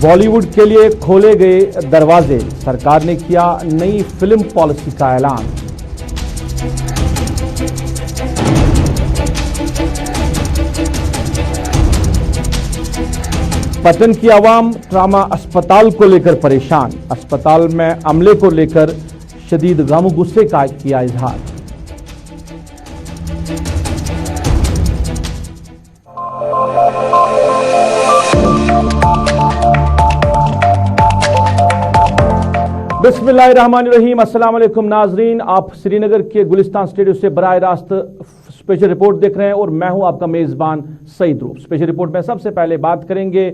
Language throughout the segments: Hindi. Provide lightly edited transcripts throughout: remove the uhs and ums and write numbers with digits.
बॉलीवुड के लिए खोले गए दरवाजे, सरकार ने किया नई फिल्म पॉलिसी का ऐलान। पटन की आवाम ट्रामा अस्पताल को लेकर परेशान, अस्पताल में अमले को लेकर शदीद गम गुस्से का किया इजहार। बिस्मिल्लाहिर्रहमानिर्रहीम, अस्सलाम वालेकुम नाजरीन, आप श्रीनगर के गुलिस्तान स्टेडियम से बराह रास्त स्पेशल रिपोर्ट देख रहे हैं और मैं हूं आपका मेजबान सईद रूफ। स्पेशल रिपोर्ट में सबसे पहले बात करेंगे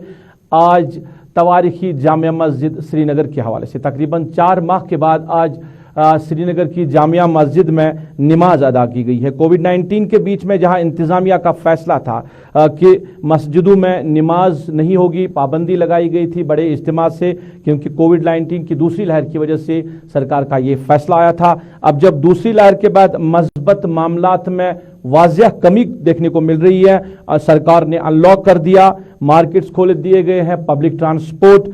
आज तवारीखी जामिया मस्जिद श्रीनगर के हवाले से। तकरीबन 4 माह के बाद आज श्रीनगर की जामिया मस्जिद में नमाज अदा की गई है। कोविड-19 के बीच में जहां इंतजामिया का फैसला था कि मस्जिदों में नमाज नहीं होगी, पाबंदी लगाई गई थी बड़े इज्तिमा से, क्योंकि कोविड-19 की दूसरी लहर की वजह से सरकार का ये फैसला आया था। अब जब दूसरी लहर के बाद मस्बत मामलात में वाज़िह कमी देखने को मिल रही है, सरकार ने अनलॉक कर दिया, मार्केट्स खोल दिए गए हैं, पब्लिक ट्रांसपोर्ट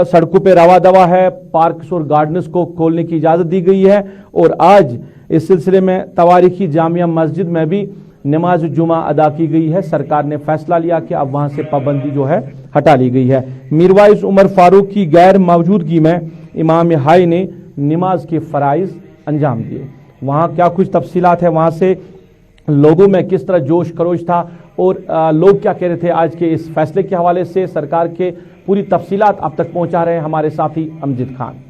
सड़कों पे रवा दवा है, पार्क्स और गार्डन्स को खोलने की इजाज़त दी गई है। और आज इस सिलसिले में तवारीखी जामिया मस्जिद में भी नमाज जुमा अदा की गई है। सरकार ने फैसला लिया कि अब वहां से पाबंदी जो है हटा ली गई है। मीरवाइज उमर फारूक की गैर मौजूदगी में इमाम हाई ने नमाज के फ़राइज़ अंजाम दिए। वहाँ क्या कुछ तफसीलात है, वहाँ से लोगों में किस तरह जोश खरोश था और लोग क्या कह रहे थे आज के इस फैसले के हवाले से, सरकार के पूरी तफसीलात आप तक पहुंचा रहे हैं हमारे साथी अमजद खान।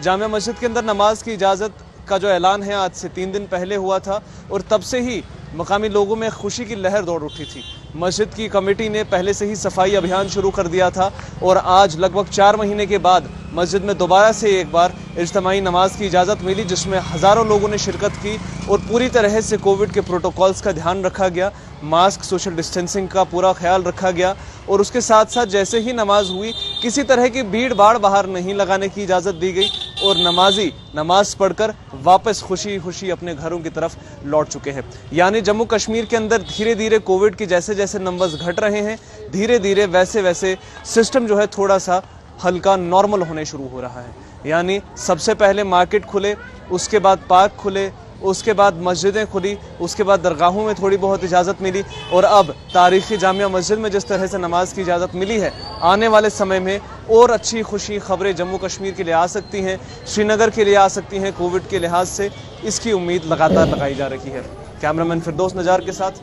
जामिया मस्जिद के अंदर नमाज की इजाज़त का जो ऐलान है आज से 3 दिन पहले हुआ था और तब से ही मकामी लोगों में खुशी की लहर दौड़ उठी थी। मस्जिद की कमेटी ने पहले से ही सफाई अभियान शुरू कर दिया था और आज लगभग 4 महीने के बाद मस्जिद में दोबारा से एक बार इज्तिमाई नमाज की इजाज़त मिली, जिसमें हज़ारों लोगों ने शिरकत की और पूरी तरह से कोविड के प्रोटोकॉल्स का ध्यान रखा गया, मास्क, सोशल डिस्टेंसिंग का पूरा ख्याल रखा गया और उसके साथ साथ जैसे ही नमाज हुई किसी तरह की भीड़ भाड़ बाहर नहीं लगाने की इजाज़त दी गई और नमाजी नमाज पढ़कर वापस खुशी खुशी अपने घरों की तरफ लौट चुके हैं। यानी जम्मू कश्मीर के अंदर धीरे धीरे कोविड के जैसे जैसे नंबर्स घट रहे हैं, धीरे धीरे वैसे वैसे सिस्टम जो है थोड़ा सा हल्का नॉर्मल होने शुरू हो रहा है। यानी सबसे पहले मार्केट खुले, उसके बाद पार्क खुले, उसके बाद मस्जिदें खुली, उसके बाद दरगाहों में थोड़ी बहुत इजाज़त मिली और अब तारीख़ी जामिया मस्जिद में जिस तरह से नमाज की इजाज़त मिली है, आने वाले समय में और अच्छी खुशी खबरें जम्मू कश्मीर के लिए आ सकती हैं, श्रीनगर के लिए आ सकती हैं। कोविड के लिहाज से इसकी उम्मीद लगातार लगाई जा रही है। कैमरामैन फिरदौस नजार के साथ।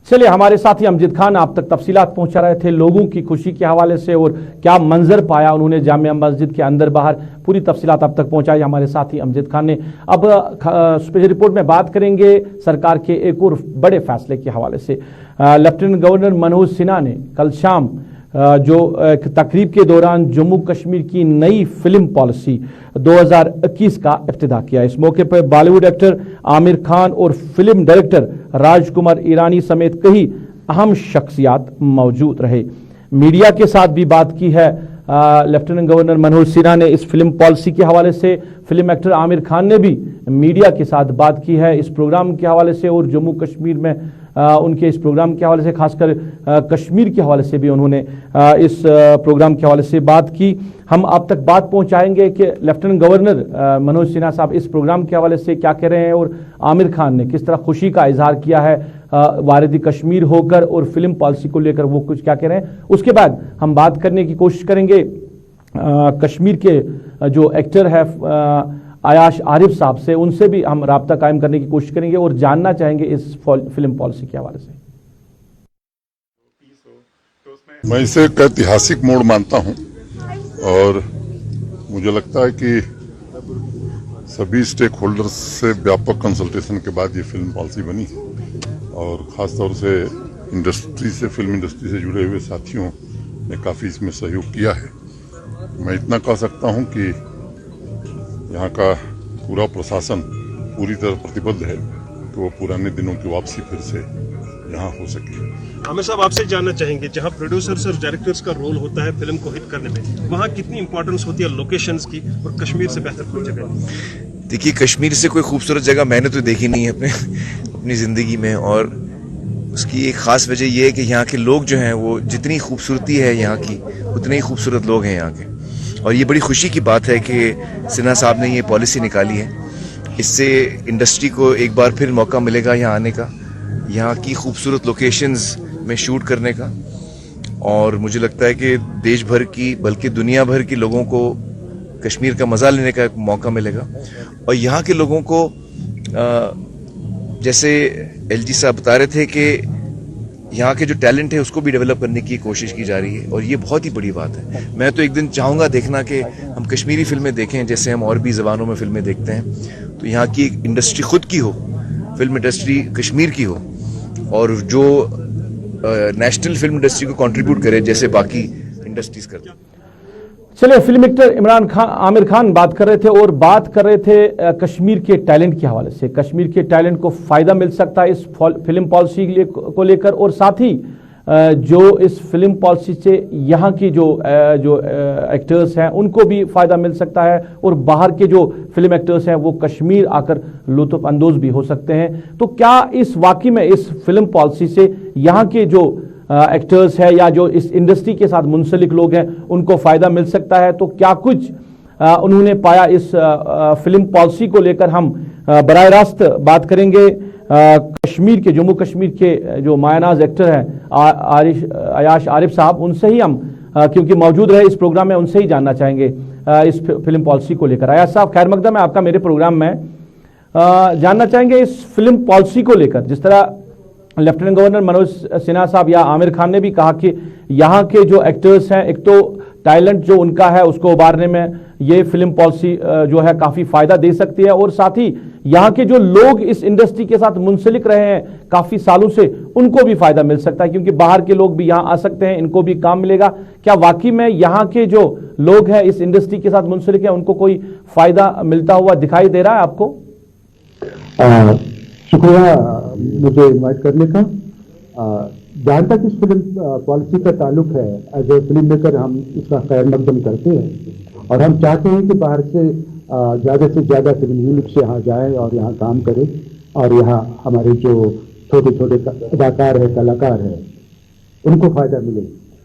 चलिए, हमारे साथी अमजद खान आप तक तफसीलात पहुंचा रहे थे लोगों की खुशी के हवाले से और क्या मंजर पाया उन्होंने जामिया मस्जिद के अंदर बाहर, पूरी तफसीलात आप तक पहुंचाई हमारे साथी अमजद खान ने। अब स्पेशल रिपोर्ट में बात करेंगे सरकार के एक और बड़े फैसले के हवाले से। लेफ्टिनेंट गवर्नर मनोज सिन्हा ने कल शाम जो एक तकरीब के दौरान जम्मू कश्मीर की नई फिल्म पॉलिसी 2021 का इफ्तिदा किया। इस मौके पर बॉलीवुड एक्टर आमिर खान और फिल्म डायरेक्टर राजकुमार ईरानी समेत कई अहम शख्सियात मौजूद रहे। मीडिया के साथ भी बात की है लेफ्टिनेंट गवर्नर मनोज सिन्हा ने इस फिल्म पॉलिसी के हवाले से। फिल्म एक्टर आमिर खान ने भी मीडिया के साथ बात की है इस प्रोग्राम के हवाले से और जम्मू कश्मीर में उनके इस प्रोग्राम के हवाले से, खासकर कश्मीर के हवाले से भी उन्होंने इस प्रोग्राम के हवाले से बात की। हम आप तक बात पहुंचाएंगे कि लेफ्टिनेंट गवर्नर मनोज सिन्हा साहब इस प्रोग्राम के हवाले से क्या कह रहे हैं और आमिर खान ने किस तरह खुशी का इजहार किया है वारिद कश्मीर होकर और फिल्म पॉलिसी को लेकर वो कुछ क्या कह रहे हैं। उसके बाद हम बात करने की कोशिश करेंगे कश्मीर के जो एक्टर है आयाश आरिफ साहब से, उनसे भी हम राब्ता कायम करने की कोशिश करेंगे और जानना चाहेंगे इस फिल्म पॉलिसी के हवाले से। मैं इसे एक ऐतिहासिक मोड़ मानता हूं और मुझे लगता है कि सभी स्टेक होल्डर्स से व्यापक कंसल्टेशन के बाद ये फिल्म पॉलिसी बनी और ख़ास तौर से फिल्म इंडस्ट्री से जुड़े हुए साथियों ने काफ़ी इसमें सहयोग किया है। मैं इतना कह सकता हूं कि यहाँ का पूरा प्रशासन पूरी तरह प्रतिबद्ध है कि वो पुराने दिनों की वापसी फिर से यहाँ हो सके। आमिर साहब, आपसे जानना चाहेंगे, जहाँ प्रोड्यूसर्स और डायरेक्टर्स का रोल होता है फिल्म को हिट करने में, वहाँ कितनी इंपॉर्टेंस होती है लोकेशंस की, और कश्मीर से बेहतर कोई जगह नहीं? देखिए, कश्मीर से कोई खूबसूरत जगह मैंने तो देखी नहीं है अपनी ज़िंदगी में, और उसकी एक ख़ास वजह यह है कि यहाँ के लोग जो हैं वो जितनी खूबसूरती है यहाँ की उतने ही खूबसूरत लोग हैं यहाँ के। और ये बड़ी खुशी की बात है कि सिन्हा साहब ने ये पॉलिसी निकाली है। इससे इंडस्ट्री को एक बार फिर मौका मिलेगा यहाँ आने का, यहाँ की खूबसूरत लोकेशंस में शूट करने का, और मुझे लगता है कि देश भर की बल्कि दुनिया भर के लोगों को कश्मीर का मज़ा लेने का एक मौका मिलेगा। और यहाँ के लोगों को जैसे एलजी साहब बता रहे थे कि यहाँ के जो टैलेंट है उसको भी डेवलप करने की कोशिश की जा रही है, और ये बहुत ही बड़ी बात है। मैं तो एक दिन चाहूँगा देखना कि हम कश्मीरी फिल्में देखें जैसे हम और भी ज़बानों में फिल्में देखते हैं, तो यहाँ की इंडस्ट्री खुद की हो, फिल्म इंडस्ट्री कश्मीर की हो, और जो नेशनल फिल्म इंडस्ट्री को कंट्रीब्यूट करे जैसे बाकी इंडस्ट्रीज करते हैं। चलिए, फिल्म एक्टर आमिर खान बात कर रहे थे और बात कर रहे थे कश्मीर के टैलेंट के हवाले से। कश्मीर के टैलेंट को फायदा मिल सकता है इस फिल्म पॉलिसी को लेकर, और साथ ही जो इस फिल्म पॉलिसी से यहाँ की जो एक्टर्स हैं उनको भी फायदा मिल सकता है, और बाहर के जो फिल्म एक्टर्स हैं वो कश्मीर आकर लुत्फ अंदोज भी हो सकते हैं। तो क्या इस वाकई में इस फिल्म पॉलिसी से यहाँ के जो एक्टर्स है या जो इस इंडस्ट्री के साथ मुंसलिक लोग हैं उनको फायदा मिल सकता है? तो क्या कुछ उन्होंने पाया इस फिल्म पॉलिसी को लेकर, हम बराह रास्त बात करेंगे कश्मीर के, जम्मू कश्मीर के जो मायानाज एक्टर हैं अयाश आरिफ साहब, उनसे ही हम क्योंकि मौजूद रहे इस प्रोग्राम में, उनसे ही जानना चाहेंगे इस फिल्म पॉलिसी को लेकर। अयाश साहब, खैर मकदम है आपका मेरे प्रोग्राम में। जानना चाहेंगे इस फिल्म पॉलिसी को लेकर, जिस तरह लेफ्टिनेंट गवर्नर मनोज सिन्हा साहब या आमिर खान ने भी कहा कि यहाँ के जो एक्टर्स हैं, एक तो टैलेंट जो उनका है उसको उभारने में ये फिल्म पॉलिसी जो है काफ़ी फायदा दे सकती है, और साथ ही यहाँ के जो लोग इस इंडस्ट्री के साथ मुंसलिक रहे हैं काफ़ी सालों से उनको भी फायदा मिल सकता है, क्योंकि बाहर के लोग भी यहाँ आ सकते हैं, इनको भी काम मिलेगा। क्या वाकई में यहाँ के जो लोग हैं इस इंडस्ट्री के साथ मुंसलिक है उनको कोई फायदा मिलता हुआ दिखाई दे रहा है आपको? शुक्रिया मुझे इन्वाइट करने का। जहाँ तक इस फिल्म पॉलिसी का ताल्लुक है, एज ए फिल्म मेकर हम इसका खैर मकदम करते हैं, और हम चाहते हैं कि बाहर से ज़्यादा फिल्म यूनिट यहाँ जाए और यहाँ काम करे, और यहाँ हमारे जो छोटे छोटे अदाकार है, कलाकार है, उनको फ़ायदा मिले।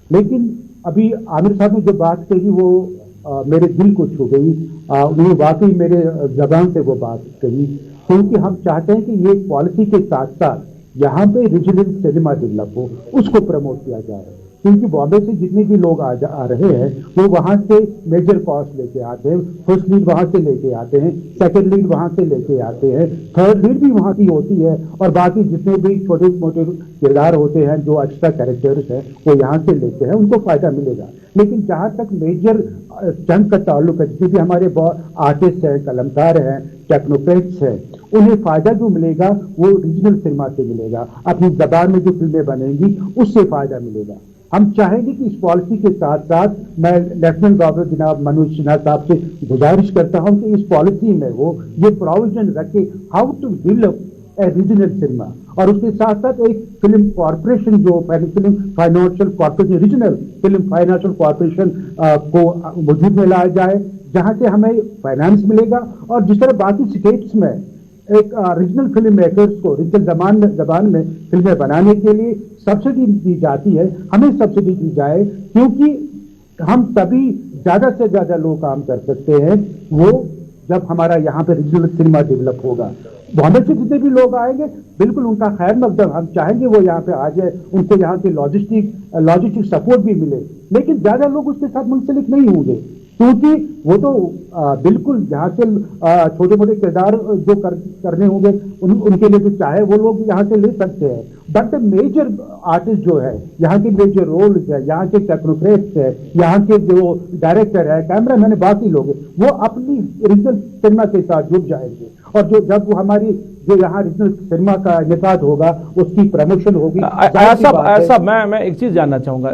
लेकिन अभी आमिर साहब ने जो बात कही वो मेरे दिल को छू गई। उन्होंने वाकई मेरे जबान से वो बात कही, क्योंकि हम चाहते हैं कि ये पॉलिसी के साथ साथ यहाँ पे रीजनल सिनेमा डेवलप हो, उसको प्रमोट किया जाए, क्योंकि बॉम्बे से जितने भी लोग आ रहे हैं वो वहाँ से मेजर कॉस्ट लेके आते हैं, फर्स्ट लीड वहाँ से लेके आते हैं, सेकंड लीड वहाँ से लेके आते हैं, थर्ड लीड भी वहाँ की होती है, और बाकी जितने भी छोटे मोटे किरदार होते हैं जो एक्स्ट्रा कैरेक्टर्स हैं वो यहाँ से लेते हैं, उनको फायदा मिलेगा। लेकिन जहाँ तक मेजर चंक का ताल्लुक है, जितने भी हमारे आर्टिस्ट हैं, कलमकार हैं, टेक्नोक्रेट्स हैं, उन्हें फायदा जो मिलेगा वो रीजनल सिनेमा से मिलेगा, अपनी जबान में जो फिल्में बनेंगी उससे फायदा मिलेगा। हम चाहेंगे कि इस पॉलिसी के साथ साथ मैं लेफ्टिनेंट गवर्नर जनाब मनोज सिन्हा साहब से गुजारिश करता हूं कि इस पॉलिसी में वो ये प्रोविजन रखे how to develop a regional cinema, और उसके साथ साथ एक फिल्म कॉर्पोरेशन जो film financial corporation, regional film financial corporation को वजूद में लाया जाए, जहां से हमें फाइनेंस मिलेगा, और जिस तरह बाकी स्टेट्स में एक रीजनल फिल्म मेकर्स को रीजनल जबान में फिल्में बनाने के लिए सब्सिडी दी जाती है, हमें सब्सिडी दी जाए, क्योंकि हम तभी ज़्यादा से ज़्यादा लोग काम कर सकते हैं वो जब हमारा यहाँ पे रीजनल सिनेमा डेवलप होगा। बॉम्बे से जितने भी लोग आएंगे बिल्कुल उनका खैर मकदम, हम चाहेंगे वो यहाँ पे आ जाए, उनको यहाँ के लॉजिस्टिक सपोर्ट भी मिले, लेकिन ज़्यादा लोग उसके साथ मुंसलिक नहीं होंगे। क्योंकि वो तो बिल्कुल यहाँ के छोटे मोटे किरदार जो करने होंगे उनके लिए तो चाहे वो लोग यहाँ से ले सकते हैं, बट मेजर आर्टिस्ट जो है, यहाँ के मेजर रोल्स है, यहाँ के टेक्नोक्रेट्स है, यहाँ के जो डायरेक्टर है, कैमरामैन है, बाकी लोग हैं, वो अपनी रीजनल सिनेमा के साथ जुड़ जाएंगे। और जो जब वो हमारी जो यहाँ रीजनल सिनेमा का निकाद होगा उसकी प्रमोशन होगी। ऐसा मैं एक चीज जानना चाहूंगा,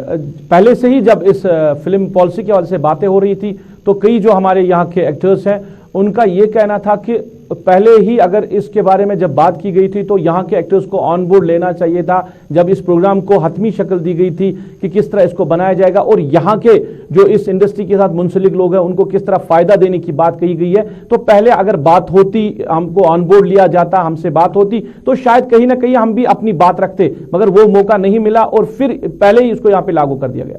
पहले से ही जब इस फिल्म पॉलिसी के हवाले से बातें हो रही थी तो कई जो हमारे यहाँ के एक्टर्स हैं उनका ये कहना था कि पहले ही अगर इसके बारे में जब बात की गई थी तो यहाँ के एक्टर्स को ऑन बोर्ड लेना चाहिए था, जब इस प्रोग्राम को हतमी शक्ल दी गई थी कि किस तरह इसको बनाया जाएगा और यहाँ के जो इस इंडस्ट्री के साथ मुंसलिक लोग हैं उनको किस तरह फायदा देने की बात कही गई है। तो पहले अगर बात होती, हमको ऑन बोर्ड लिया जाता, हमसे बात होती तो शायद कहीं ना कहीं हम भी अपनी बात रखते, मगर वो मौका नहीं मिला और फिर पहले ही इसको यहाँ पे लागू कर दिया गया।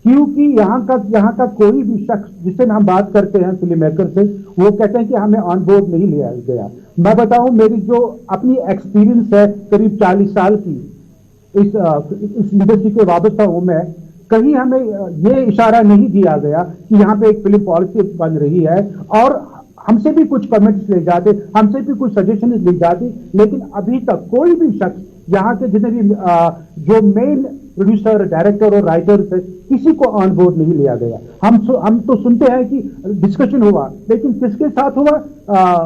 क्योंकि यहाँ का कोई भी शख्स जिससे हम बात करते हैं फिल्म मेकर से, वो कहते हैं कि हमें ऑन बोर्ड नहीं लिया गया। मैं बताऊं, मेरी जो अपनी एक्सपीरियंस है करीब 40 साल की इस इंडस्ट्री के वाबस्ता हूं मैं, कहीं हमें ये इशारा नहीं दिया गया कि यहाँ पे एक फिल्म पॉलिसी बन रही है और हमसे भी कुछ कमेंट्स ले जाते, हमसे भी कुछ सजेशन ले जाते, लेकिन अभी तक कोई भी शख्स यहाँ के जितने भी जो मेन प्रोड्यूसर, डायरेक्टर और राइटर्स है, किसी को ऑन बोर्ड नहीं लिया गया। हम तो सुनते हैं कि डिस्कशन हुआ, लेकिन किसके साथ हुआ,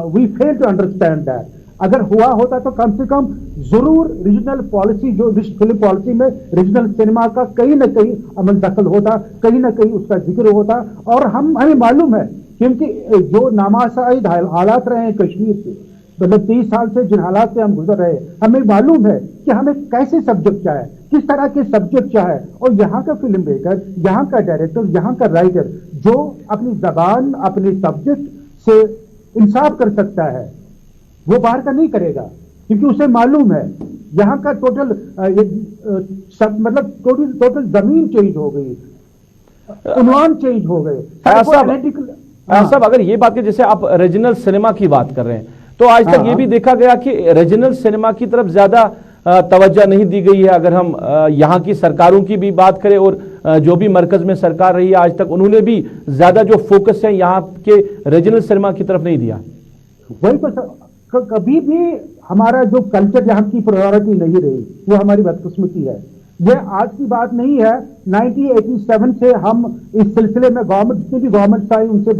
we fail to understand that. अगर हुआ होता तो कम से कम जरूर रीजनल पॉलिसी, जो फिल्म पॉलिसी में रीजनल सिनेमा का कहीं ना कहीं अमल दखल होता, कहीं ना कहीं उसका जिक्र होता। और हमें मालूम है, क्योंकि जो नामाशाइद हालात रहे हैं कश्मीर से, मतलब 30 साल से जिन हालात से हम गुजर रहे हैं, हमें मालूम है कि हमें कैसे सब्जेक्ट चाहे, किस तरह के सब्जेक्ट चाहे। और यहाँ का फिल्म मेकर, यहाँ का डायरेक्टर, यहाँ का राइटर जो अपनी जबान, अपने सब्जेक्ट से इंसाफ कर सकता है, वो बाहर का नहीं करेगा, क्योंकि उसे मालूम है यहाँ का टोटल मतलब टोटल जमीन चेंज हो गई, उन्वान चेंज हो गए। ऐसा अगर ये बात है, जैसे आप रीजनल सिनेमा की बात कर रहे हैं, तो आज तक ये भी देखा गया कि रीजनल सिनेमा की तरफ ज्यादा तवज्जो नहीं दी गई है। अगर हम यहाँ की सरकारों की भी बात करें और जो भी मरकज में सरकार रही है आज तक, उन्होंने भी ज्यादा जो फोकस है यहाँ के रीजनल सिनेमा की तरफ नहीं दिया। वही तो कभी भी हमारा जो कल्चर यहाँ की प्रायोरिटी नहीं रही, वो हमारी बदकिस्मती है। ये आज की बात नहीं है, 1987 से हम इस सिलसिले में गवर्नमेंट, जितनी भी गवर्नमेंट आई उनसे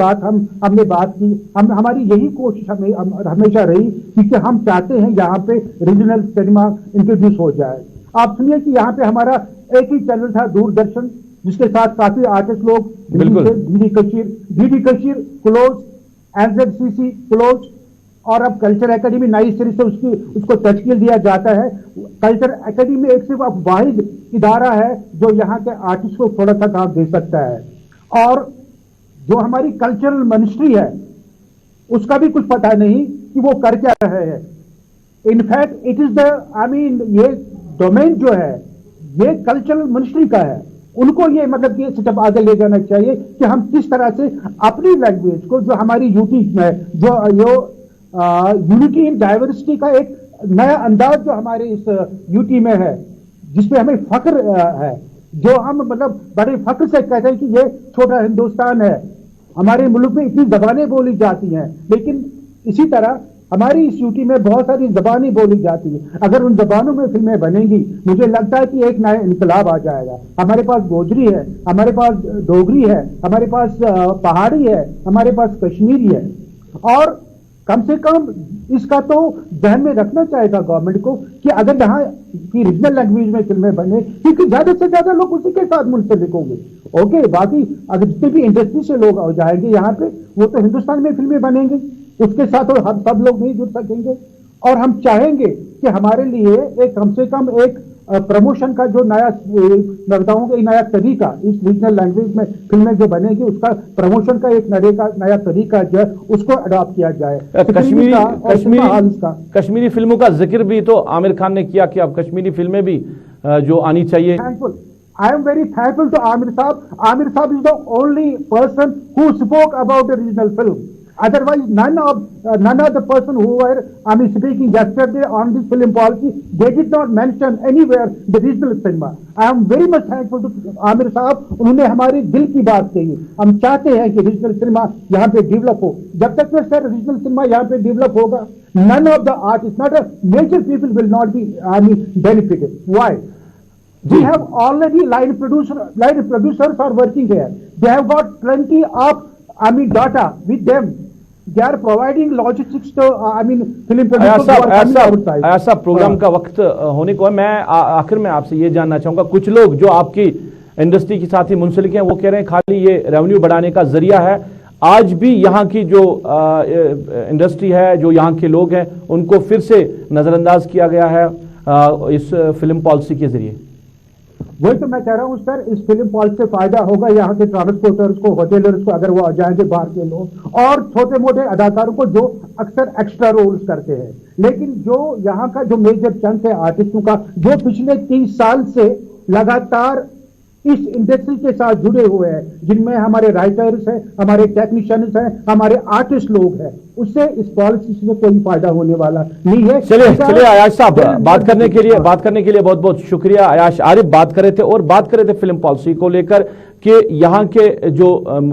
हमने बात की। हमारी यही कोशिश हमेशा रही, क्योंकि हम चाहते हैं यहाँ पे रीजनल सिनेमा इंट्रोड्यूस हो जाए। आप सुनिए कि यहाँ पे हमारा एक ही चैनल था, दूरदर्शन, जिसके साथ काफी आर्टिस्ट लोग, DD Kashir close, NZCC close, और अब कल्चर एकेडमी नई सीरीज से उसको तश्कील दिया जाता है। कल्चर एकेडमी एक सिर्फ अब वाहिद इदारा है जो यहाँ के आर्टिस्ट को थोड़ा सा काम दे सकता है। और जो हमारी कल्चरल मिनिस्ट्री है उसका भी कुछ पता नहीं कि वो कर क्या रहे हैं। इनफैक्ट इट इज ये डोमेन जो है ये कल्चरल मिनिस्ट्री का है। उनको ये मतलब ये स्टेप आगे ले जाना चाहिए कि हम किस तरह से अपनी लैंग्वेज को, जो हमारी यूटी में जो यूनिटी इन डाइवर्सिटी का एक नया अंदाज जो हमारे इस यूटी में है, जिसपे हमें फख्र है, जो हम मतलब बड़े फख्र से कहते हैं कि ये छोटा हिंदुस्तान है, हमारे मुल्क में इतनी जबानें बोली जाती हैं, लेकिन इसी तरह हमारी इस यूटी में बहुत सारी जबानें बोली जाती हैं। अगर उन जबानों में फिल्में बनेंगी, मुझे लगता है कि एक नया इनकलाब आ जाएगा। हमारे पास गोजरी है, हमारे पास डोगरी है, हमारे पास पहाड़ी है, हमारे पास कश्मीरी है। और कम से कम इसका तो ध्यान में रखना चाहेगा गवर्नमेंट को कि अगर यहाँ की रीजनल लैंग्वेज में फिल्में बने, क्योंकि ज्यादा से ज्यादा लोग उसी के साथ मुंसलिक होंगे। ओके, बाकी अगर जितने भी इंडस्ट्री से लोग आ जाएंगे यहाँ पे, वो तो हिंदुस्तान में फिल्में बनेंगे, उसके साथ और हम सब लोग नहीं जुड़ सकेंगे। और हम चाहेंगे कि हमारे लिए एक कम से कम एक प्रमोशन का जो नया, मैं बताऊंगा, नया तरीका, इस रीजनल लैंग्वेज में फिल्में जो बनेगी उसका प्रमोशन का एक नया तरीका जो है उसको अडॉप्ट किया जाए। कश्मीरी फिल्मों का जिक्र भी तो आमिर खान ने किया कि अब कश्मीरी फिल्में भी जो आनी चाहिए। Thankful, I am very thankful to Aamir साहब। आमिर साहब is the only person who spoke about the regional film. Otherwise, none of the person who were speaking yesterday on this film policy, they did not mention anywhere the regional cinema. I am very much thankful to Aamir साहब, उन्होंने हमारे दिल की बात कही। हम चाहते हैं कि रीजनल सिनेमा यहाँ पे डेवलप हो। जब तक में सर रीजनल सिनेमा यहाँ पे डेवलप होगा, none of the artists, not a major people will not be benefited. Why? We have already line producers are working here. They have got plenty of data with them. They are providing logistics to film producers who are coming outside. ऐसा प्रोग्राम का वक्त होने को है। मैं आखिर में आपसे ये जानना चाहूंगा, कुछ लोग जो आपकी इंडस्ट्री के साथ ही मुंसलिक हैं वो कह रहे हैं खाली ये रेवेन्यू बढ़ाने का जरिया है। आज भी यहाँ की जो इंडस्ट्री है, जो यहाँ के लोग हैं, उनको फिर से नजरअंदाज किया गया है इस फिल्म पॉलिसी के जरिए। वही तो मैं कह रहा हूँ सर, इस फिल्म पॉलिसी से फायदा होगा यहाँ के ट्रांसपोर्टर्स को, होटेलर्स को, अगर वो जाएंगे बाहर के लोग, और छोटे मोटे अदाकारों को जो अक्सर एक्स्ट्रा रोल्स करते हैं। लेकिन जो यहाँ का जो मेजर चंक है आर्टिस्टों का, जो पिछले 30 साल से लगातार इस इंडस्ट्री के साथ जुड़े हुए हैं, जिनमें हमारे राइटर्स हैं, हमारे टेक्नीशियंस हैं, हमारे आर्टिस्ट लोग हैं, उससे इस पॉलिसी से कोई फायदा होने वाला नहीं है। चलिए अयाश साहब, बात करने के लिए बहुत बहुत शुक्रिया। अयाश आरिफ बात कर रहे थे और बात कर रहे थे फिल्म पॉलिसी को लेकर कि यहाँ के जो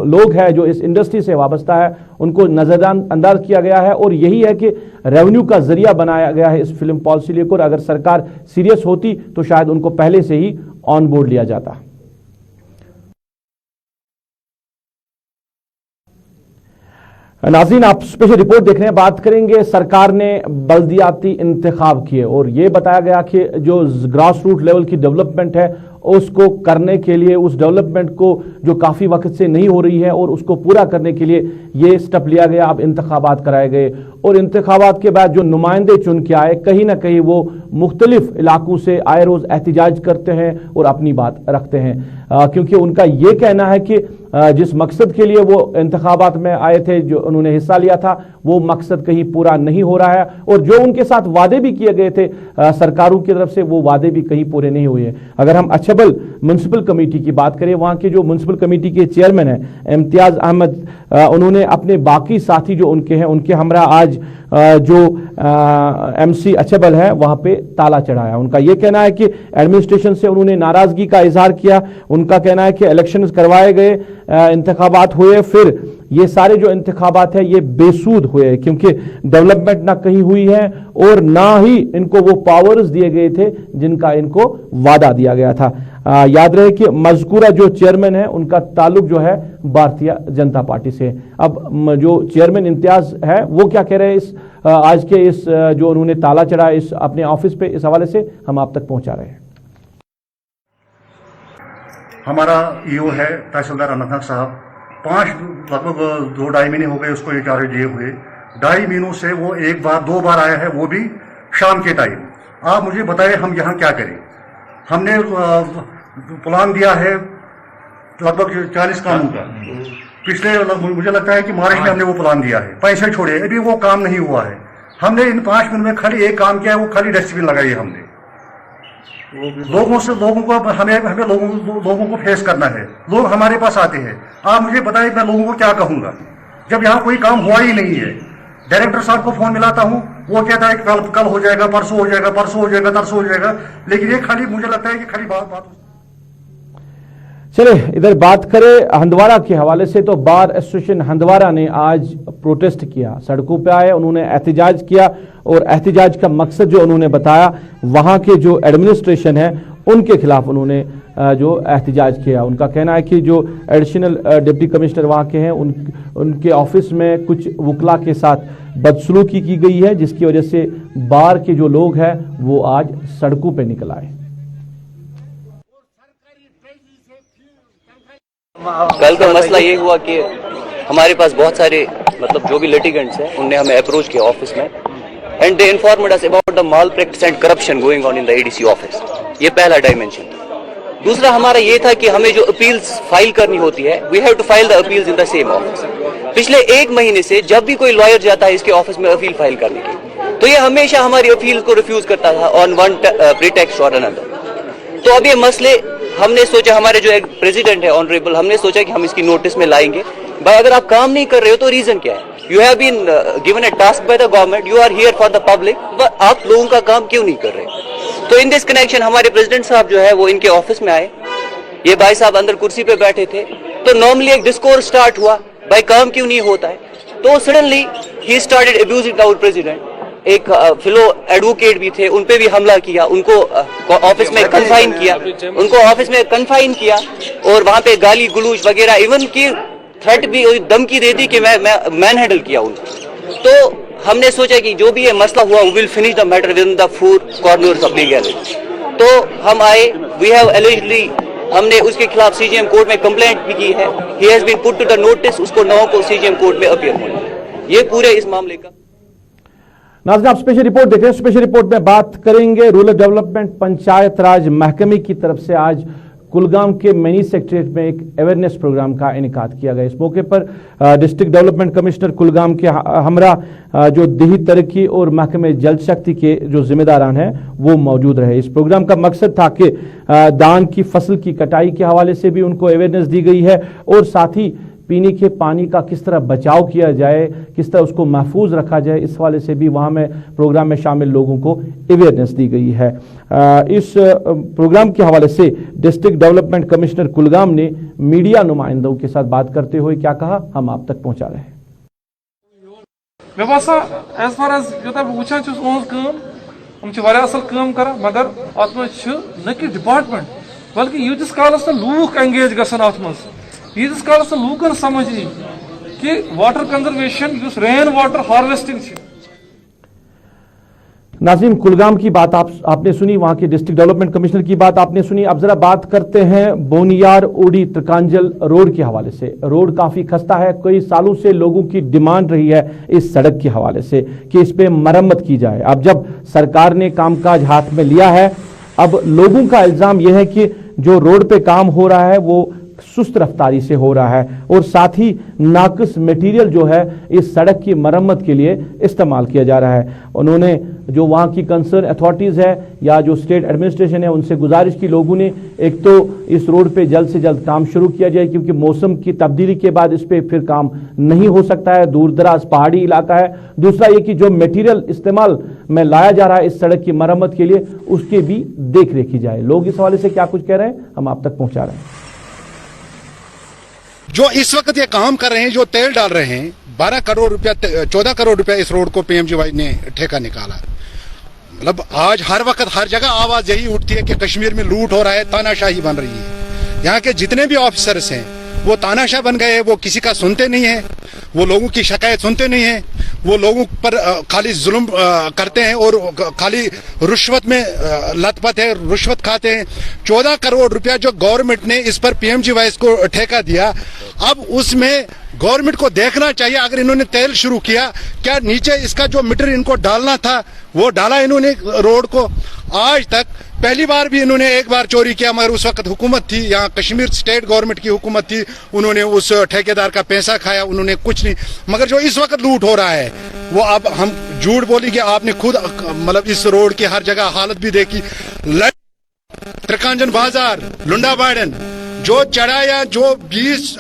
लोग हैं, जो इस इंडस्ट्री से वाबस्ता है, उनको नजरअंदाज किया गया है और यही है कि रेवेन्यू का जरिया बनाया गया है इस फिल्म पॉलिसी लेकर। अगर सरकार सीरियस होती तो शायद उनको पहले से ही ऑन बोर्ड लिया जाता। नाज़रीन, आप स्पेशल रिपोर्ट देख रहे हैं। बात करेंगे, सरकार ने बल्दियाती इंतखाब किए और यह बताया गया कि जो ग्रास रूट लेवल की डेवलपमेंट है उसको करने के लिए, उस डेवलपमेंट को जो काफ़ी वक्त से नहीं हो रही है और उसको पूरा करने के लिए ये स्टेप लिया गया। अब इंतखाबात कराए गए और इंतखाबात के बाद जो नुमाइंदे चुन के आए, कहीं ना कहीं वो मुख्तलिफ इलाकों से आए रोज़ एहतिजाज करते हैं और अपनी बात रखते हैं, क्योंकि उनका ये कहना है कि जिस मकसद के लिए वो इंतखाबात में आए थे, जो उन्होंने हिस्सा लिया था, वो मकसद कहीं पूरा नहीं हो रहा है और जो उनके साथ वादे भी किए गए थे सरकारों की तरफ से, वो वादे भी कहीं पूरे नहीं हुए। अगर हम अच्छबल म्युनिसिपल कमेटी की बात करें, वहां के जो म्युनिसिपल कमेटी के चेयरमैन हैं इम्तियाज अहमद, उन्होंने अपने बाकी साथी जो उनके हैं, उनके हमरा आज जो एमसी अच्छबल है वहां पे ताला चढ़ाया। उनका यह कहना है कि एडमिनिस्ट्रेशन से उन्होंने नाराजगी का इजहार किया। उनका कहना है कि इलेक्शन करवाए गए, इंतखाबात हुए, फिर ये सारे जो इंतखाबात है ये बेसूद हुए क्योंकि डेवलपमेंट ना कहीं हुई है और ना ही इनको वो पावर्स दिए गए थे जिनका इनको वादा दिया गया था। याद रहे कि मज़कूरा जो चेयरमैन है उनका ताल्लुक जो है भारतीय जनता पार्टी से। अब जो चेयरमैन इम्तियाज है वो क्या कह रहे हैं इस आज के इस जो उन्होंने ताला चढ़ा इस अपने ऑफिस पे, इस हवाले से हम आप तक पहुंचा रहे हैं। हमारा ईओ है तहसीलदार अनंतनाग साहब, लगभग 2-2.5 महीने हो गए उसको ये चार्ज दिए हुए। 2.5 महीनों से वो 1-2 बार आया है, वो भी शाम के टाइम। आप मुझे बताएं हम यहाँ क्या करें। हमने प्लान दिया है लगभग 40 कामों का, पिछले मुझे लगता है कि मार्च में हमने वो प्लान दिया है, पैसे छोड़े, अभी वो काम नहीं हुआ है। हमने इन 5 मिनट में खाली एक काम किया है, वो खाली डस्टबिन लगाई है हमने। लोगों को फेस करना है, लोग हमारे पास आते हैं। आप मुझे बताइए मैं लोगों को क्या कहूंगा जब यहाँ कोई काम हुआ ही नहीं है। डायरेक्टर साहब को फोन मिलाता हूँ, वो कहता है कि कल हो जाएगा, परसों हो जाएगा, परसों हो जाएगा, तरसों हो जाएगा, लेकिन ये खाली मुझे लगता है कि खाली बात। चले इधर बात करें हंदवाड़ा के हवाले से, तो बार एसोसिएशन हंदवाड़ा ने आज प्रोटेस्ट किया, सड़कों पे आए, उन्होंने एहतिजाज किया और एहतिजाज का मकसद जो उन्होंने बताया, वहां के जो एडमिनिस्ट्रेशन है उनके खिलाफ उन्होंने जो एहतिजाज किया। उनका कहना है कि जो एडिशनल डिप्टी कमिश्नर वहां के हैं उनके ऑफिस में कुछ वकला के साथ बदसलूकी की गई है, जिसकी वजह से बार के जो लोग हैं वो आज सड़कों पे निकल आए। कल का मसला ये हुआ कि हमारे पास बहुत सारे जो भी लिटिगेंट्स हैं उनने हमें अप्रोच किया ऑफिस में and they informed us about the mall practice and corruption going on in the ADC office. ये पहला डायमेंशन। दूसरा हमारा ये था कि हमें जो अपील्स फाइल करनी होती है, we have to file the appeals in the same office. पिछले 1 महीने से जब भी कोई लॉयर जाता है इसके ऑफिस में अपील फाइल करने की, तो ये हमेशा हमारी अपील को रिफ्यूज करता था ऑन वन प्रीटेक्स्ट और अनदर। तो अब ये मसले हमने सोचा, हमारे जो एक प्रेसिडेंट है ऑनरेबल, हमने सोचा कि हम इसकी नोटिस में लाएंगे। भाई अगर आप काम नहीं कर रहे हो तो रीजन क्या है? You have been given a task by the government. You are here for the public. But आप लोगों का काम क्यों नहीं कर रहे? तो इन दिस कनेक्शन हमारे प्रेसिडेंट साहब जो है वो इनके ऑफिस में आए, ये भाई साहब अंदर कुर्सी पे बैठे थे, तो नॉर्मली एक डिस्कोर्स स्टार्ट हुआ, भाई काम क्यों नहीं होता है, तो सडनली ही स्टार्टेड अब्यूजिंग आवर प्रेसिडेंट। एक फेलो एडवोकेट भी थे, उन पे भी हमला किया, उनको ऑफिस में कन्फाइन किया और वहां पे गाली गलूज वगैरह, इवन की थ्रेट भी, धमकी दे दी कि मैं मैन हैंडल किया उनको। तो हमने सोचा कि जो भी ये मसला हुआ, we will finish the matter within the 4 corners of legality. तो हम आए, वी हैव एलिजिडली, हमने उसके खिलाफ सीजीएम कोर्ट में कंप्लेंट भी की है। He has been put to the notice, उसको 9 को सीजीएम कोर्ट में अपीयर होना है। ये पूरे इस मामले का। नाज़रीन, आप स्पेशल रिपोर्ट देख रहे हैं। स्पेशल रिपोर्ट में बात करेंगे रूरल डेवलपमेंट पंचायत राज महकमे की तरफ से आज कुलगाम के मिनी सेक्रेटरीट में एक अवेयरनेस प्रोग्राम का इनेकाद किया गया। इस मौके पर डिस्ट्रिक्ट डेवलपमेंट कमिश्नर कुलगाम के हमरा जो देही तरक्की और महकमे जल शक्ति के जो जिम्मेदारान हैं वो मौजूद रहे। इस प्रोग्राम का मकसद था कि धान की फसल की कटाई के हवाले से भी उनको अवेयरनेस दी गई है और साथ ही पीने के पानी का किस तरह बचाव किया जाए, किस तरह उसको महफूज रखा जाए, इस हवाले से भी वहाँ में प्रोग्राम में शामिल लोगों को अवेयरनेस दी गई है। इस प्रोग्राम के हवाले से डिस्ट्रिक्ट डेवलपमेंट कमिश्नर कुलगाम ने मीडिया नुमाइंदों के साथ बात करते हुए क्या कहा, हम आप तक पहुँचा रहे हैं। मे बासान एज फार एज यूत वुचान असल काम कर, मगर अत न कि डिपार्टमेंट बल्कि यूतिस कालस लूख एंगेज गसन अत मज, यीतिस कालस लूकन समझ यी कि water conservation use rain water harvesting. नाज़रीन, कुलगाम की बात आपने सुनी, वहां के डिस्ट्रिक्ट डेवलपमेंट कमिश्नर की बात आपने सुनी। अब जरा बात करते हैं बोनियार ओडी त्रकांजल रोड के हवाले से। रोड काफी खस्ता है, कई सालों से लोगों की डिमांड रही है इस सड़क के हवाले से कि इस पे मरम्मत की जाए। अब जब सरकार ने कामकाज हाथ में लिया है, अब लोगों का इल्जाम यह है कि जो रोड पे काम हो रहा है वो सुस्त रफ्तारी से हो रहा है और साथ ही नाकिस मटेरियल जो है इस सड़क की मरम्मत के लिए इस्तेमाल किया जा रहा है। उन्होंने जो वहाँ की कंसर्न अथॉरिटीज है या जो स्टेट एडमिनिस्ट्रेशन है उनसे गुजारिश की लोगों ने, एक तो इस रोड पे जल्द से जल्द काम शुरू किया जाए क्योंकि मौसम की तब्दीली के बाद इस पे फिर काम नहीं हो सकता है, दूर दराज पहाड़ी इलाका है। दूसरा ये कि जो मटेरियल इस्तेमाल में लाया जा रहा है इस सड़क की मरम्मत के लिए उसकी भी देख रेख की जाए। लोग इस हवाले से क्या कुछ कह रहे हैं हम आप तक पहुंचा रहे हैं। जो इस वक्त ये काम कर रहे हैं, जो तेल डाल रहे हैं, 12 करोड़ रुपया 14 करोड़ रुपया इस रोड को पीएमजीवाई ने ठेका निकाला। मतलब आज हर वक्त हर जगह आवाज यही उठती है कि कश्मीर में लूट हो रहा है, तानाशाही बन रही है। यहाँ के जितने भी ऑफिसर्स हैं वो तानाशाह बन गए हैं, वो किसी का सुनते नहीं है, वो लोगों की शिकायत सुनते नहीं है, वो लोगों पर खाली जुल्म करते हैं और खाली रुश्वत में लथपथ है, रुश्वत खाते हैं। 14 करोड़ रुपया जो गवर्नमेंट ने इस पर पीएमजीवाई को ठेका दिया, अब उसमें गवर्नमेंट को देखना चाहिए। अगर इन्होंने तेल शुरू किया, क्या नीचे इसका जो मीटर इनको डालना था वो डाला इन्होंने रोड को? आज तक पहली बार भी इन्होंने एक बार चोरी किया, मगर उस वक्त हुकूमत थी, यहाँ कश्मीर स्टेट गवर्नमेंट की हुकूमत थी, उन्होंने उस ठेकेदार का पैसा खाया, उन्होंने कुछ नहीं। मगर जो इस वक्त लूट हो रहा है वो अब हम झूठ बोलेंगे, आपने खुद मतलब इस रोड की हर जगह हालत भी देखी। त्रिकांजन बाजार, लुंडा बार्डन जो चढ़ाया, जो 20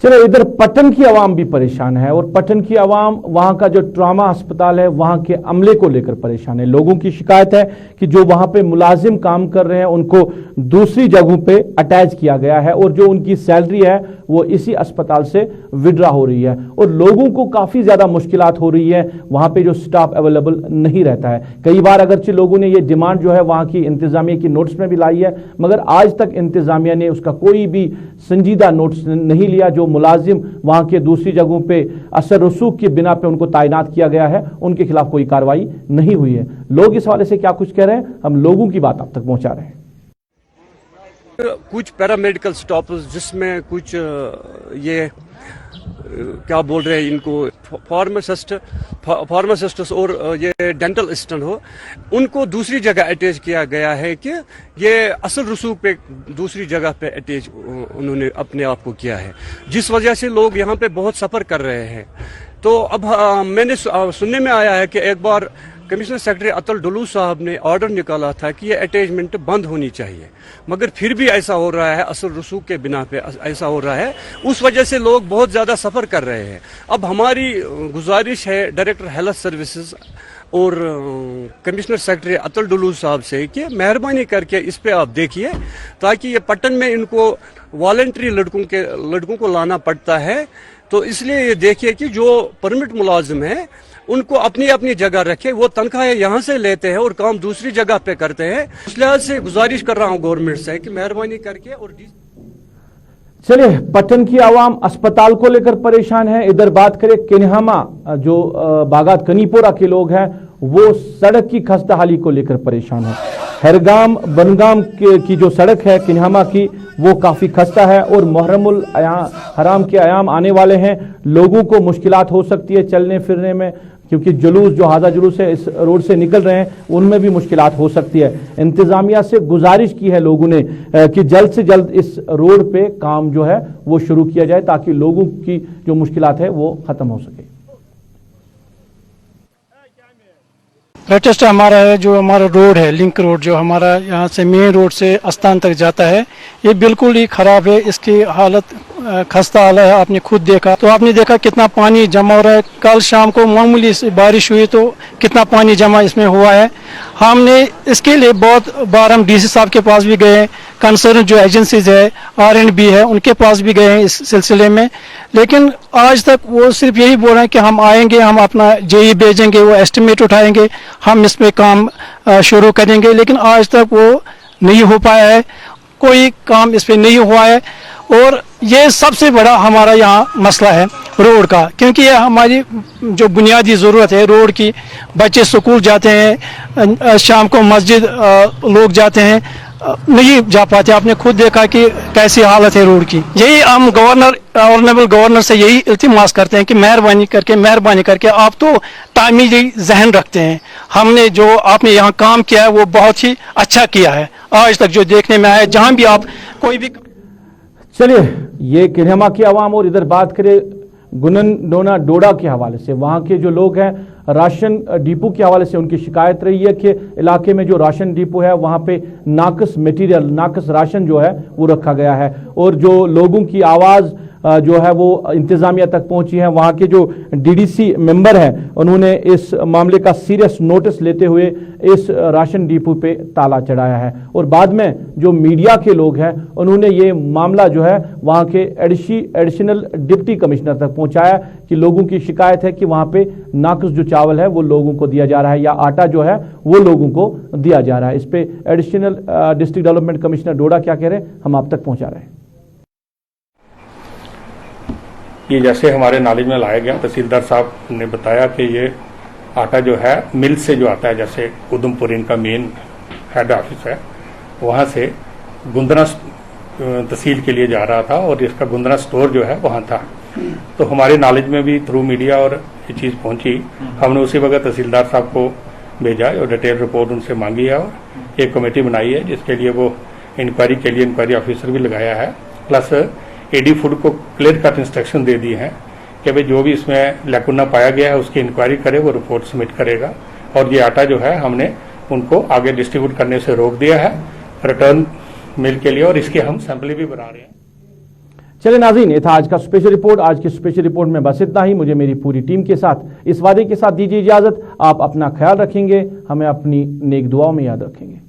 चलो, इधर पटन की आवाम भी परेशान है और पटन की आवाम वहां का जो ट्रॉमा अस्पताल है वहां के अमले को लेकर परेशान है। लोगों की शिकायत है कि जो वहां पे मुलाजिम काम कर रहे हैं उनको दूसरी जगहों पे अटैच किया गया है और जो उनकी सैलरी है वो इसी अस्पताल से विड्रा हो रही है और लोगों को काफी ज्यादा मुश्किलात हो रही है। वहां पे जो स्टाफ अवेलेबल नहीं रहता है। कई बार अगरचे लोगों ने ये डिमांड जो है वहां की इंतजामिया की नोटिस में भी लाई है, मगर आज तक इंतजामिया ने उसका कोई भी संजीदा नोटिस नहीं लिया। जो मुलाजिम वहां के दूसरी जगहों पे असर रसूख की बिना पे उनको तैनात किया गया है उनके खिलाफ कोई कार्रवाई नहीं हुई है। लोग इस हवाले से क्या कुछ कह रहे हैं, हम लोगों की बात आप तक पहुंचा रहे हैं। कुछ पैरामेडिकल स्टॉपर्स जिसमें कुछ ये क्या बोल रहे हैं इनको फार्मासिस्ट और ये डेंटल असिस्टेंट हो, उनको दूसरी जगह अटैच किया गया है कि ये असल रसूख पे दूसरी जगह पे अटैच उन्होंने अपने आप को किया है, जिस वजह से लोग यहाँ पे बहुत सफ़र कर रहे हैं। तो अब मैंने सुनने में आया है कि एक बार कमिश्नर सेक्रेटरी अतुल डुल्लू साहब ने ऑर्डर निकाला था कि ये अटैचमेंट बंद होनी चाहिए, मगर फिर भी ऐसा हो रहा है, असल रसूख के बिना पे ऐसा हो रहा है। उस वजह से लोग बहुत ज़्यादा सफ़र कर रहे हैं। अब हमारी गुजारिश है डायरेक्टर हेल्थ सर्विसेज और कमिश्नर सेक्रेटरी अतुल डुल्लू साहब से कि मेहरबानी करके इस पे आप देखिए, ताकि ये पट्टन में इनको वॉलंटरी लड़कों को लाना पड़ता है। तो इसलिए ये देखिए कि जो परमिट मुलाजिम है उनको अपनी अपनी जगह रखे, वो तनख्वाहें यहाँ से लेते हैं और काम दूसरी जगह पे करते हैं। इस लिहाज से गुजारिश कर रहा हूँ गवर्नमेंट से कि मेहरबानी करके। और चलिए, पट्टन की आवाम अस्पताल को लेकर परेशान है। इधर बात करें किन्हामा, जो बागात कनीपोरा के लोग हैं, वो सड़क की खस्ताहाली को लेकर परेशान है। हरगाम बनगाम की जो सड़क है किन्हामा की, वो काफी खस्ता है और मुहर्रमुल हराम के अयाम आने वाले हैं। लोगों को मुश्किलात हो सकती है चलने फिरने में, क्योंकि जुलूस जो हाजा जुलूस है इस रोड से निकल रहे हैं, उनमें भी मुश्किलात हो सकती है। इंतजामिया से गुजारिश की है लोगों ने कि जल्द से जल्द इस रोड पे काम जो है वो शुरू किया जाए, ताकि लोगों की जो मुश्किलात है वो खत्म हो सके। लेटेस्ट हमारा है जो हमारा रोड है, लिंक रोड, जो हमारा यहाँ से मेन रोड से आस्थान तक जाता है, ये बिल्कुल ही खराब है। इसकी हालत खस्ता हाल है, आपने खुद देखा। तो आपने देखा कितना पानी जमा हो रहा है। कल शाम को मामूली से बारिश हुई तो कितना पानी जमा इसमें हुआ है। हमने इसके लिए बहुत बार हम डीसी साहब के पास भी गए, कंसर्न जो एजेंसीज है R&B है उनके पास भी गए हैं इस सिलसिले में, लेकिन आज तक वो सिर्फ यही बोल रहे हैं कि हम आएंगे, हम अपना JE भेजेंगे, वो एस्टिमेट उठाएंगे, हम इस पे काम शुरू करेंगे, लेकिन आज तक वो नहीं हो पाया है। कोई काम इस पे नहीं हुआ है। और ये सबसे बड़ा हमारा यहाँ मसला है रोड का, क्योंकि ये हमारी जो बुनियादी ज़रूरत है रोड की। बच्चे स्कूल जाते हैं, शाम को मस्जिद लोग जाते हैं, नहीं जा पाते। आपने खुद देखा कि कैसी हालत है रोड की। यही हम गवर्नर, ऑनरेबल गवर्नर से यही इल्तिमास करते हैं कि मेहरबानी करके आप तो तामीरी जहन रखते हैं। हमने जो आपने यहाँ काम किया है वो बहुत ही अच्छा किया है आज तक जो देखने में आया, जहाँ भी आप कोई भी। चलिए, ये किन्हामा की आवाम। और इधर बात करें गुननडोना डोडा के हवाले से, वहाँ के जो लोग हैं राशन डिपो के हवाले से उनकी शिकायत रही है कि इलाके में जो राशन डिपो है वहाँ पे नाकस मटेरियल, नाकस राशन जो है वो रखा गया है। और जो लोगों की आवाज़ जो है वो इंतजामिया तक पहुंची है। वहाँ के जो DDC मेंबर हैं उन्होंने इस मामले का सीरियस नोटिस लेते हुए इस राशन डिपो पे ताला चढ़ाया है। और बाद में जो मीडिया के लोग हैं उन्होंने ये मामला जो है वहाँ के एडिशनल डिप्टी कमिश्नर तक पहुंचाया कि लोगों की शिकायत है कि वहाँ पे नाकस जो चावल है वो लोगों को दिया जा रहा है, या आटा जो है वो लोगों को दिया जा रहा है। इस पे एडिशनल डिस्ट्रिक्ट डेवलपमेंट कमिश्नर डोडा क्या कह रहे हैं हम आप तक पहुंचा रहे हैं। ये जैसे हमारे नॉलेज में लाया गया, तहसीलदार साहब ने बताया कि ये आटा जो है मिल से जो आता है, जैसे उधमपुर इनका मेन हेड ऑफिस है, वहाँ से गुंदरा तहसील के लिए जा रहा था और इसका गुंदरा स्टोर जो है वहाँ था। तो हमारे नॉलेज में भी थ्रू मीडिया और ये चीज़ पहुँची। हमने उसी वक्त तहसीलदार साहब को भेजा और डिटेल रिपोर्ट उनसे मांगी है और एक कमेटी बनाई है जिसके लिए वो इंक्वायरी के लिए इंक्वायरी ऑफिसर भी लगाया है। प्लस AD फूड को क्लियर कट इंस्ट्रक्शन दे दी है कि भाई जो भी इसमें लैकुना पाया गया है उसकी इंक्वायरी करे, वो रिपोर्ट सबमिट करेगा। और ये आटा जो है हमने उनको आगे डिस्ट्रीब्यूट करने से रोक दिया है रिटर्न मिल के लिए, और इसके हम सैंपल भी बना रहे हैं। चले नाज़रीन, ये था आज का स्पेशल रिपोर्ट। आज की स्पेशल रिपोर्ट में बस इतना ही। मुझे मेरी पूरी टीम के साथ इस वादे के साथ दीजिए इजाजत, आप अपना ख्याल रखेंगे, हमें अपनी नेक दुआओं में याद रखेंगे।